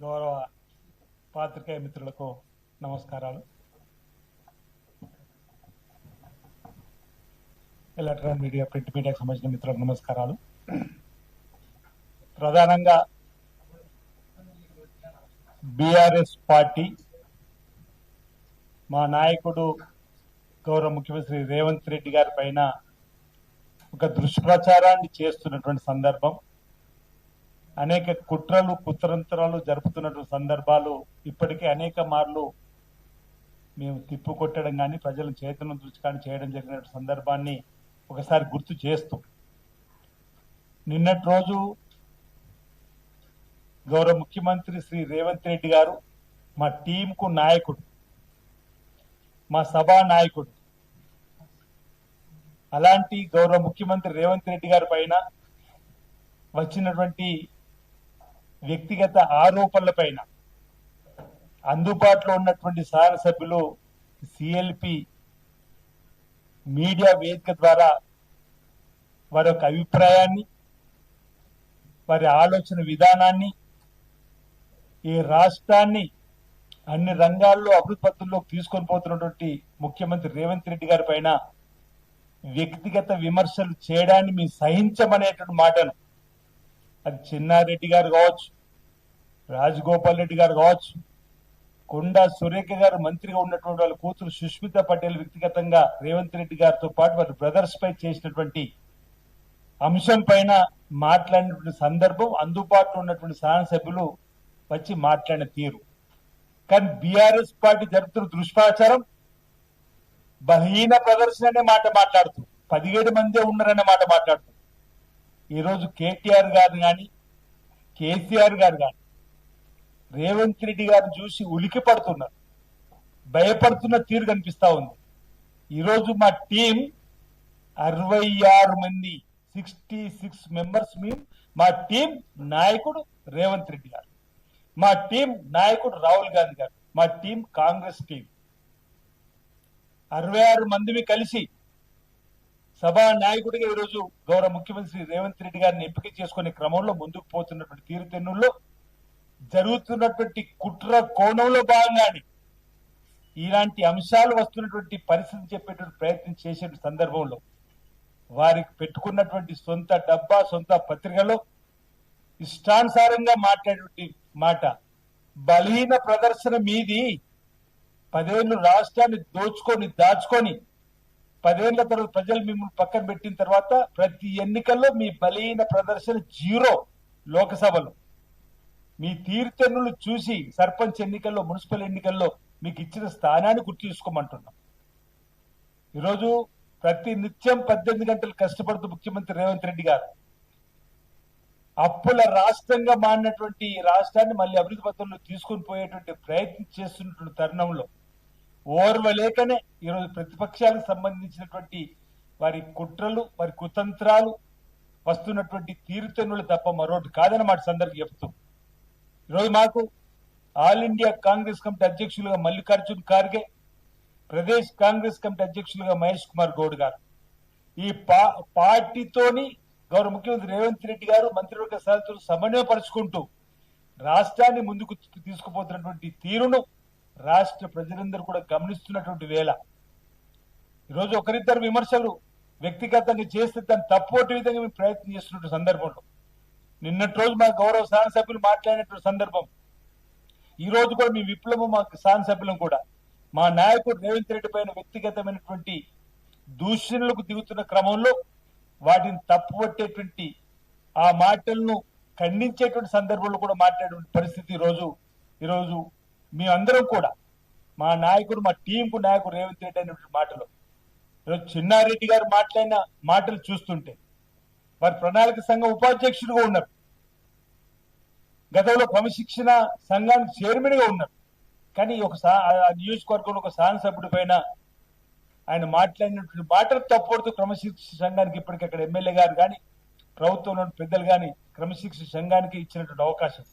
గౌరవ పాత్రికేయ మిత్రులకు నమస్కారాలు. ఎలక్ట్రానిక్ మీడియా, ప్రింట్ మీడియాకు సంబంధించిన మిత్రులకు నమస్కారాలు. ప్రధానంగా బీఆర్ఎస్ పార్టీ మా నాయకుడు గౌరవ ముఖ్యమంత్రి రేవంత్ రెడ్డి గారి పైన ఒక దుష్ప్రచారాన్ని చేస్తున్నటువంటి సందర్భం, అనేక కుట్రలు కుతంత్రాలు జరుపుతున్నటువంటి సందర్భాలు ఇప్పటికే అనేక మార్లు మేము తిప్పుకొట్టడం కానీ ప్రజలను చైతన్యం దృష్టి కానీ చేయడం జరిగిన సందర్భాన్ని ఒకసారి గుర్తు చేస్తూ, నిన్నటి రోజు గౌరవ ముఖ్యమంత్రి శ్రీ రేవంత్ రెడ్డి గారు మా టీంకు నాయకుడు, మా సభా నాయకుడు, అలాంటి గౌరవ ముఖ్యమంత్రి రేవంత్ రెడ్డి గారి పైన వచ్చినటువంటి వ్యక్తిగత ఆరోపణల పైన అందుబాటులో ఉన్నటువంటి శాసనసభ్యులు సిఎల్పి మీడియా వేదిక ద్వారా వారి యొక్క అభిప్రాయాన్ని, వారి ఆలోచన విధానాన్ని, ఈ రాష్ట్రాన్ని అన్ని రంగాల్లో అభివృద్ధి పథంలోకి తీసుకొని పోతున్నటువంటి ముఖ్యమంత్రి రేవంత్ రెడ్డి గారి పైన వ్యక్తిగత విమర్శలు చేయడాన్ని మేము సహించమనేటువంటి మాటను, అది చిన్నారెడ్డి గారు కావచ్చు, రాజగోపాల్ రెడ్డి గారు కావచ్చు, కొండా సురేఖ గారు మంత్రిగా ఉన్నటువంటి వాళ్ళ కూతురు సుష్మిత పటేల్ వ్యక్తిగతంగా రేవంత్ రెడ్డి గారితో పాటు వారి బ్రదర్స్ పై చేసినటువంటి అంశం పైన మాట్లాడినటువంటి సందర్భం, అందుబాటులో ఉన్నటువంటి శాసనసభ్యులు వచ్చి మాట్లాడిన తీరు. కానీ బీఆర్ఎస్ పార్టీ జరుపుతున్న దుష్ప్రచారం, బలహీన ప్రదర్శన అనే మాట మాట్లాడుతూ, 17 మందే ఉన్నారనే మాట మాట్లాడుతూ, ఈరోజు కేటీఆర్ గారు కానీ కేసీఆర్ గారు కానీ రేవంత్ రెడ్డి గారిని చూసి ఉలికి పడుతున్నారు, భయపడుతున్న తీరు కనిపిస్తా ఉంది. ఈరోజు మా టీం 66 మంది, 66 మెంబర్స్ మేము. మా టీం నాయకుడు రేవంత్ రెడ్డి గారు, మా టీం నాయకుడు రాహుల్ గాంధీ గారు, మా టీం కాంగ్రెస్ టీం 66 మందిని కలిసి సభా నాయకుడిగా ఈరోజు గౌరవ ముఖ్యమంత్రి రేవంత్ రెడ్డి గారిని ఎంపిక చేసుకునే క్రమంలో ముందుకు పోతున్నటువంటి తీరుతెన్నుల్లో జరుగుతున్నటువంటి కుట్ర కోణంలో భాగంగానే ఇలాంటి అంశాలు వస్తున్నటువంటి పరిస్థితి చెప్పేటువంటి ప్రయత్నం చేసే సందర్భంలో వారికి పెట్టుకున్నటువంటి సొంత డబ్బా, సొంత పత్రికలో ఇష్టానుసారంగా మాట్లాడేటువంటి మాట, బలహీన ప్రదర్శన మీది. 10 ఏళ్ళు రాష్ట్రాన్ని దాచుకొని 10 ఏళ్ల తర్వాత ప్రజలు మిమ్మల్ని పక్కన పెట్టిన తర్వాత ప్రతి ఎన్నికల్లో మీ బలహీన ప్రదర్శన 0. లోకసభలో మీ తీర్థనులు చూసి సర్పంచ్ ఎన్నికల్లో, మున్సిపల్ ఎన్నికల్లో మీకు ఇచ్చిన స్థానాన్ని గుర్తు తీసుకోమంటున్నాం. ఈరోజు ప్రతి నిత్యం 18 గంటలు కష్టపడుతూ ముఖ్యమంత్రి రేవంత్ రెడ్డి గారు అప్పుల రాష్ట్రంగా మారినటువంటి ఈ రాష్ట్రాన్ని మళ్ళీ అభివృద్ధి పథంలో తీసుకుని పోయేటువంటి ప్రయత్నం చేస్తున్నటువంటి తరుణంలో ఓర్వలేకనే ఈరోజు ప్రతిపక్షాలకు సంబంధించినటువంటి వారి కుట్రలు, వారి కుతంత్రాలు వస్తున్నటువంటి తీరుతెన్నులు తప్ప మరొకటి కాదన్నమాట సందర్భం చెప్తూ, ఈరోజు మాకు ఆల్ ఇండియా కాంగ్రెస్ కమిటీ అధ్యక్షులుగా మల్లికార్జున్ ఖార్గే, ప్రదేశ్ కాంగ్రెస్ కమిటీ అధ్యక్షులుగా మహేష్ కుమార్ గౌడ్ గారు, ఈ పార్టీతోని గౌరవ ముఖ్యమంత్రి రేవంత్ రెడ్డి గారు మంత్రివర్గ సభ్యులు సమన్వయపరుచుకుంటూ రాష్ట్రాన్ని ముందుకు తీసుకుపోతున్నటువంటి తీరును రాష్ట్ర ప్రజలందరూ కూడా గమనిస్తున్నటువంటి వేళ ఈరోజు ఒకరిద్దరు విమర్శలు వ్యక్తిగతంగా చేస్తే దాన్ని తప్పొట్టే విధంగా మేము ప్రయత్నం చేస్తున్న సందర్భంలో నిన్నటి రోజు మా గౌరవ శాసనసభ్యులు మాట్లాడినటువంటి సందర్భం, ఈ రోజు కూడా మీ విప్లవం మా శాసనసభ్యులం కూడా మా నాయకుడు రేవంత్ రెడ్డి పైన వ్యక్తిగతమైనటువంటి దూషణలకు దిగుతున్న క్రమంలో వాటిని తప్పుపట్టేటువంటి ఆ మాటలను ఖండించేటువంటి సందర్భంలో కూడా మాట్లాడే పరిస్థితి ఈరోజు మేమందరం కూడా మా నాయకుడు, మా టీంకు నాయకుడు రేవంత్ రెడ్డి అనేటువంటి మాటలు, ఈరోజు చిన్నారెడ్డి గారు మాట్లాడిన మాటలు చూస్తుంటే వారి ప్రణాళిక సంఘం ఉపాధ్యక్షుడిగా ఉన్నారు, గతంలో క్రమశిక్షణ సంఘానికి చైర్మన్ గా ఉన్నారు. కానీ ఒక నియోజకవర్గంలో ఒక శాసనసభ్యుడి పైన ఆయన మాట్లాడినటువంటి మాటలు తప్పడుతూ క్రమశిక్షణ సంఘానికి ఇప్పటికీ అక్కడ ఎమ్మెల్యే గారు కానీ ప్రభుత్వంలో పెద్దలు కానీ క్రమశిక్షణ సంఘానికి ఇచ్చినటువంటి అవకాశం,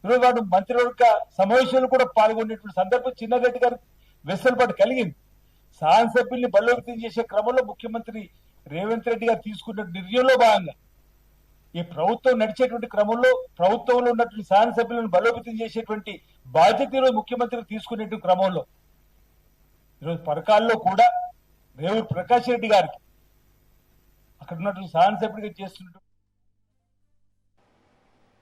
ఈరోజు వాడు మంత్రివర్గ సమావేశాలు కూడా పాల్గొనేటువంటి సందర్భం చిన్నారెడ్డి గారు వెసులుబాటు కలిగింది. శాసనసభ్యుల్ని బలోపేతం చేసే క్రమంలో ముఖ్యమంత్రి రేవంత్ రెడ్డి గారు తీసుకున్న నిర్ణయంలో భాగంగా ఈ ప్రభుత్వం నడిచేటువంటి క్రమంలో ప్రభుత్వంలో ఉన్నటువంటి శాసనసభ్యులను బలోపేతం చేసేటువంటి బాధ్యత ఈరోజు ముఖ్యమంత్రి తీసుకునేటువంటి క్రమంలో ఈరోజు పరకాల్లో కూడా రేవూరు ప్రకాష్ రెడ్డి గారికి అక్కడ ఉన్నటువంటి శాసనసభ్యుడిగా చేస్తున్నటువంటి